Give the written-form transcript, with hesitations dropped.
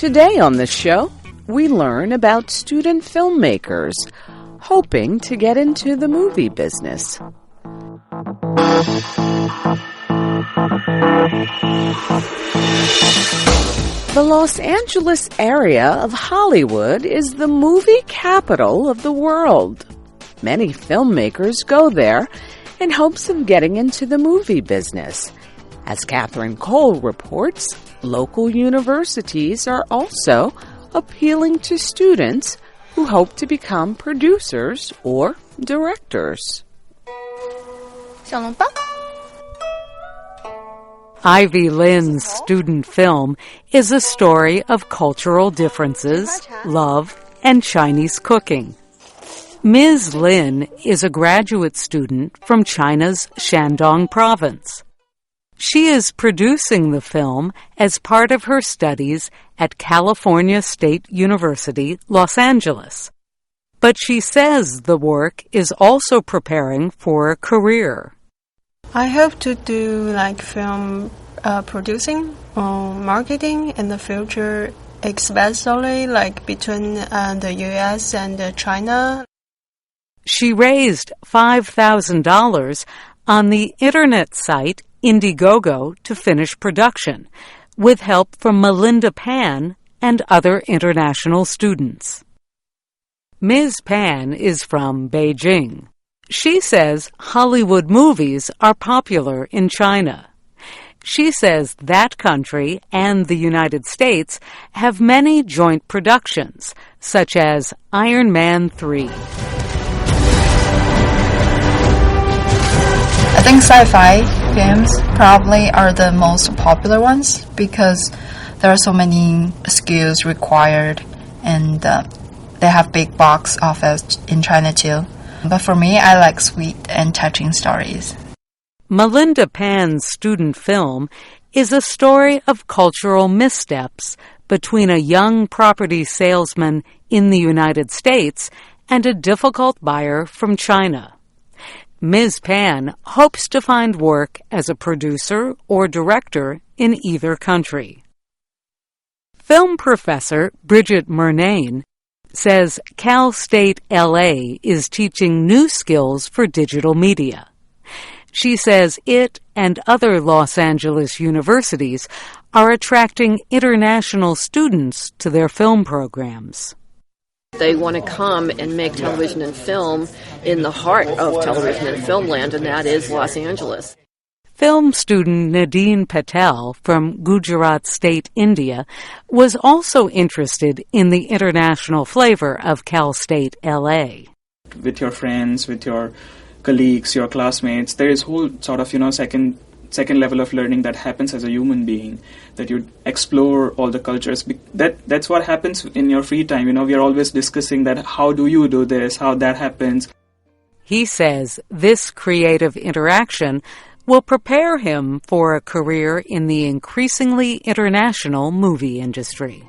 Today on the show, we learn about student filmmakers hoping to get into the movie business. The Los Angeles area of Hollywood is the movie capital of the world. Many filmmakers go there in hopes of getting into the movie business. As Catherine Cole reports, local universities are also appealing to students who hope to become producers or directors. Ivy Lynn's student film is a story of cultural differences, love, and Chinese cooking. Ms. Lin is a graduate student from China's Shandong province. She is producing the film as part of her studies at California State University, Los Angeles. But she says the work is also preparing for a career. I hope to do film producing or marketing in the future, especially between the US and China. She raised $5,000 on the internet site Indiegogo to finish production, with help from Melinda Pan and other international students. Ms. Pan is from Beijing. She says Hollywood movies are popular in China. She says that country and the United States have many joint productions, such as Iron Man 3. I think sci-fi films probably are the most popular ones because there are so many skills required and they have big box office in China too. But for me, I like sweet and touching stories. Melinda Pan's student film is a story of cultural missteps between a young property salesman in the United States and a difficult buyer from China. Ms. Pan hopes to find work as a producer or director in either country. Film professor Bridget Murnane says Cal State LA is teaching new skills for digital media. She says it and other Los Angeles universities are attracting international students to their film programs. They want to come and make television and film in the heart of television and film land, and that is Los Angeles. Film student Nadine Patel from Gujarat State, India, was also interested in the international flavor of Cal State LA. With your friends, with your colleagues, your classmates, there is whole sort of, second level of learning that happens as a human being, that you explore all the cultures. That's what happens in your free time. We are always discussing that, how do you do this, how that happens. He says this creative interaction will prepare him for a career in the increasingly international movie industry.